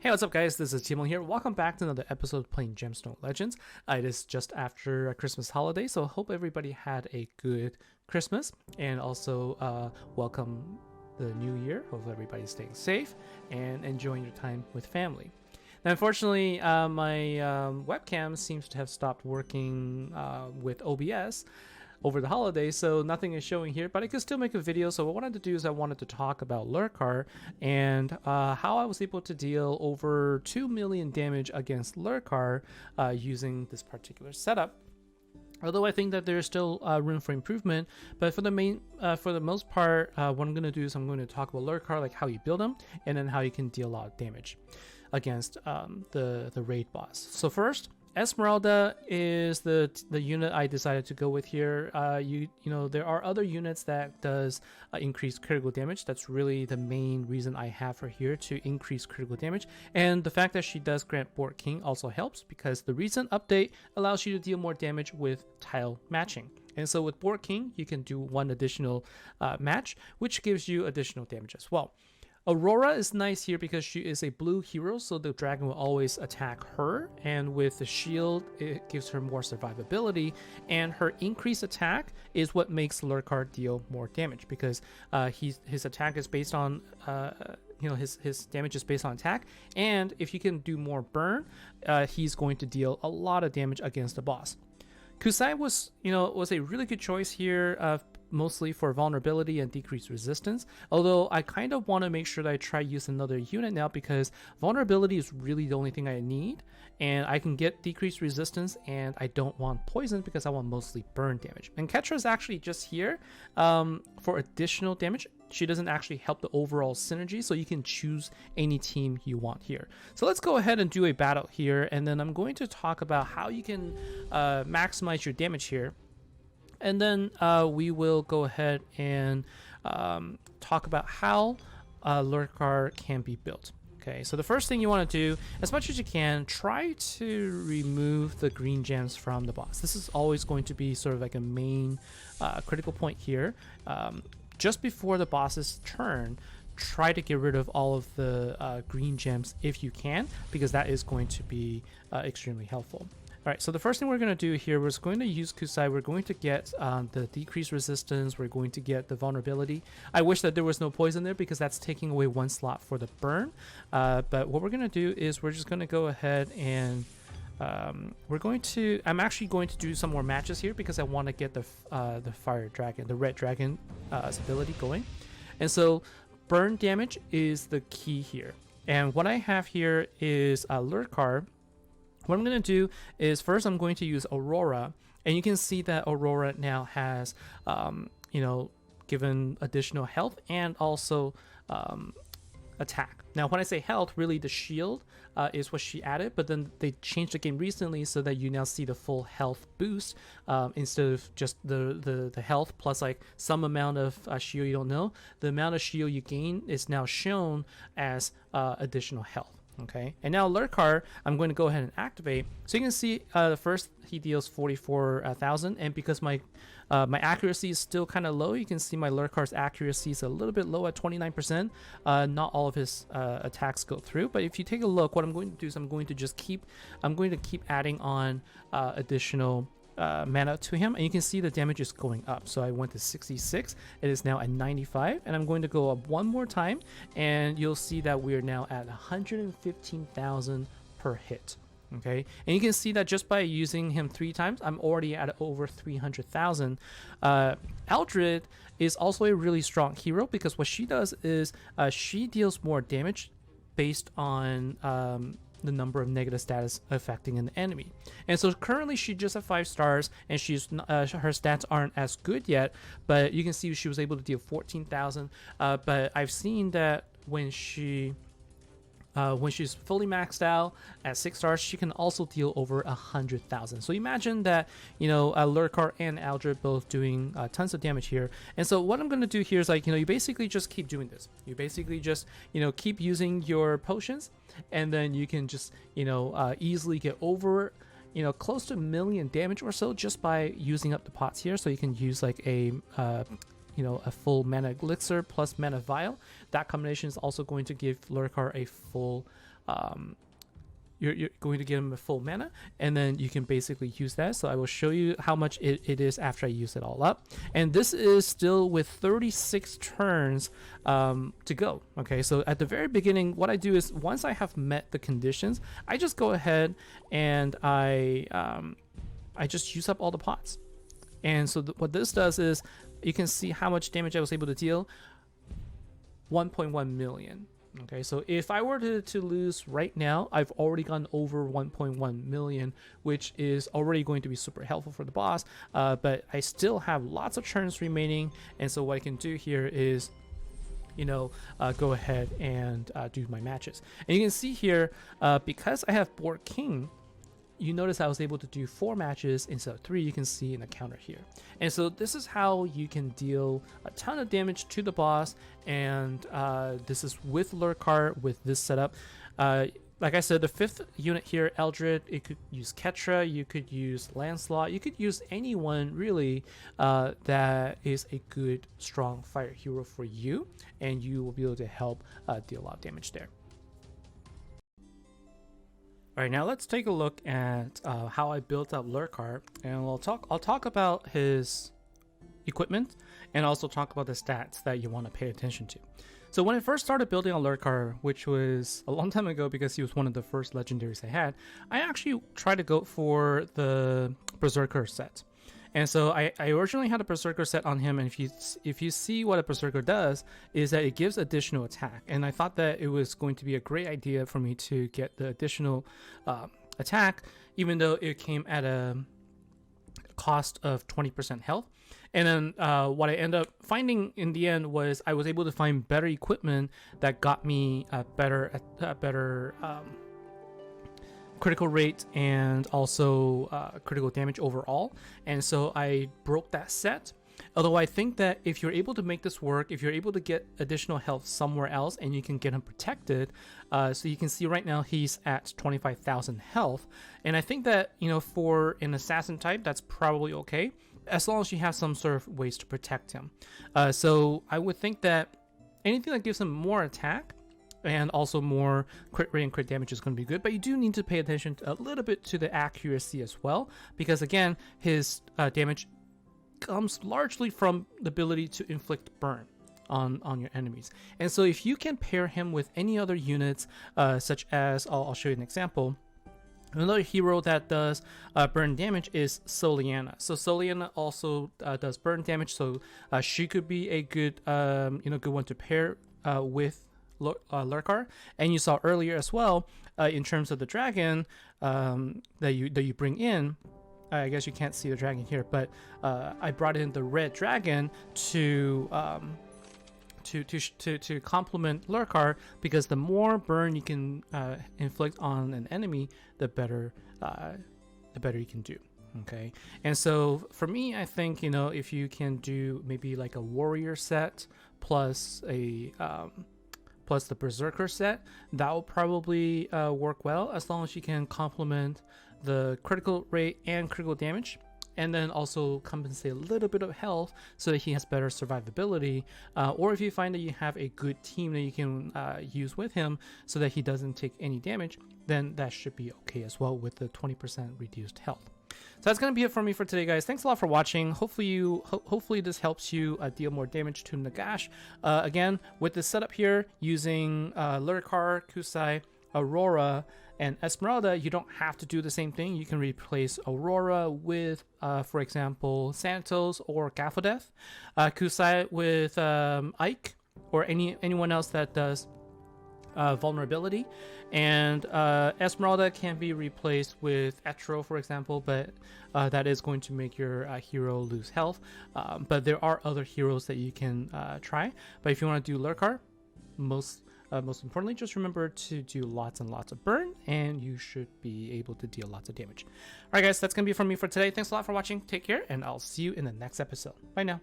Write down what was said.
Hey, what's up, guys? This is Timo here. Welcome back to another episode of playing Gemstone Legends. It is just after a Christmas holiday, so I hope everybody had a good Christmas and also welcome the new year. Hope everybody's staying safe and enjoying your time with family. Now, unfortunately, my webcam seems to have stopped working with OBS over the holidays, so nothing is showing here, but I could still make a video. So what I wanted to do is I wanted to talk about Lurkar and how I was able to deal over 2 million damage against Lurkar using this particular setup. Although I think that there's still room for improvement, but for the most part, what I'm going to do is I'm going to talk about Lurkar, like how you build them, and then how you can deal a lot of damage against the raid boss. So first, Esmeralda is the unit I decided to go with here. You know, there are other units that does increase critical damage. That's really the main reason I have her here, to increase critical damage. And the fact that she does grant Board King also helps, because the recent update allows you to deal more damage with tile matching. And so with Board King, you can do one additional match, which gives you additional damage as well. Aurora is nice here because she is a blue hero, so the dragon will always attack her, and with the shield it gives her more survivability, and her increased attack is what makes Lurkar deal more damage, because his attack is based on his damage is based on attack, and if he can do more burn, he's going to deal a lot of damage against the boss. Kusai was a really good choice here, mostly for vulnerability and decreased resistance, although I kind of want to make sure that I try use another unit now, because vulnerability is really the only thing I need, and I can get decreased resistance, and I don't want poison because I want mostly burn damage. And Ketra is actually just here for additional damage. She doesn't actually help the overall synergy, so you can choose any team you want here. So let's go ahead and do a battle here, and then I'm going to talk about how you can maximize your damage here. And then we will go ahead and talk about how Lurkar can be built. Okay, so the first thing you want to do, as much as you can, try to remove the green gems from the boss. This is always going to be sort of like a main critical point here. Just before the boss's turn, try to get rid of all of the green gems if you can, because that is going to be extremely helpful. Alright, so the first thing we're going to do here, we're going to use Kusai. We're going to get the decreased resistance. We're going to get the vulnerability. I wish that there was no poison there, because that's taking away one slot for the burn. But what we're going to do is we're just going to go ahead and I'm actually going to do some more matches here, because I want to get the fire dragon, the red dragon ability going. And so burn damage is the key here. And what I have here is Lurkar. What I'm going to do is first I'm going to use Aurora, and you can see that Aurora now has, given additional health and also attack. Now, when I say health, really the shield is what she added, but then they changed the game recently so that you now see the full health boost instead of just the health plus like some amount of shield you don't know. The amount of shield you gain is now shown as additional health. Okay, and now Lurkar, I'm going to go ahead and activate. So you can see first he deals 44,000, and because my accuracy is still kind of low, you can see my Lurkar's accuracy is a little bit low at 29%. Not all of his attacks go through, but if you take a look, what I'm going to do is I'm going to keep adding on additional mana to him, and you can see the damage is going up. So I went to 66, it is now at 95, and I'm going to go up one more time, and you'll see that we are now at 115,000 per hit. Okay, and you can see that just by using him 3 times, I'm already at over 300,000. Eldred is also a really strong hero, because what she does is she deals more damage based on the number of negative status affecting an enemy. And so currently she just at 5 stars, and she's her stats aren't as good yet, but you can see she was able to deal 14,000. But I've seen that when she's fully maxed out at 6 stars, she can also deal over 100,000. So imagine that, Lurkar and Eldred both doing tons of damage here. And so what I'm going to do here is you basically just keep doing this. You basically just, keep using your potions, and then you can just, easily get over, close to 1 million damage or so just by using up the pots here. So you can use like a full mana elixir plus mana vial. That combination is also going to give Lurkar a full you're going to give him a full mana, and then you can basically use that. So I will show you how much it is after I use it all up. And this is still with 36 turns to go. Okay, so at the very beginning, what I do is once I have met the conditions, I just go ahead and I just use up all the pots. And so what this does is you can see how much damage I was able to deal. 1.1 million. Okay, so if I were to lose right now, I've already gone over 1.1 million, which is already going to be super helpful for the boss. But I still have lots of turns remaining, and so what I can do here is, go ahead and do my matches. And you can see here, because I have board king, you notice I was able to do 4 matches instead of 3. You can see in the counter here. And so this is how you can deal a ton of damage to the boss. And this is with Lurkar, with this setup. Like I said, the 5th unit here, Eldred, it could use Ketra, you could use Lancelot, you could use anyone really that is a good, strong fire hero for you. And you will be able to help deal a lot of damage there. All right, now let's take a look at how I built up Lurkar, and I'll talk about his equipment and also talk about the stats that you want to pay attention to. So when I first started building on Lurkar, which was a long time ago because he was one of the first legendaries I had, I actually tried to go for the Berserker set. And so I originally had a Berserker set on him, and if you see what a Berserker does, is that it gives additional attack. And I thought that it was going to be a great idea for me to get the additional attack, even though it came at a cost of 20% health. And then what I ended up finding in the end was I was able to find better equipment that got me a better critical rate and also critical damage overall. And so I broke that set. Although I think that if you're able to make this work, if you're able to get additional health somewhere else and you can get him protected, so you can see right now he's at 25,000 health. And I think that, for an assassin type, that's probably okay, as long as you have some sort of ways to protect him. So I would think that anything that gives him more attack and also more crit rate and crit damage is going to be good, but you do need to pay attention a little bit to the accuracy as well, because again, his damage comes largely from the ability to inflict burn on your enemies. And so if you can pair him with any other units, such as, I'll show you an example. Another hero that does burn damage is Soliana. So Soliana also does burn damage, so she could be a good good one to pair with Lurkar. And you saw earlier as well, in terms of the dragon that you bring in. I guess you can't see the dragon here, but I brought in the red dragon to complement Lurkar, because the more burn you can inflict on an enemy, the better you can do. Okay, and so for me, I think if you can do maybe like a warrior set plus a plus the berserker set, that will probably work well, as long as you can complement the critical rate and critical damage, and then also compensate a little bit of health so that he has better survivability. Or if you find that you have a good team that you can use with him so that he doesn't take any damage, then that should be okay as well with the 20% reduced health. So that's going to be it for me for today, guys. Thanks a lot for watching. Hopefully this helps you deal more damage to Nagash. Again, with this setup here, using Lurkar, Kusai, Aurora, and Esmeralda, you don't have to do the same thing. You can replace Aurora with, for example, Santos or Gafodeth, Kusai with Ike, or anyone else that does vulnerability, and Esmeralda can be replaced with Etro, for example, but that is going to make your hero lose health. But there are other heroes that you can try. But if you want to do Lurkar, most importantly, just remember to do lots and lots of burn, and you should be able to deal lots of damage. All right, guys, that's going to be from me for today. Thanks a lot for watching. Take care, and I'll see you in the next episode. Bye now.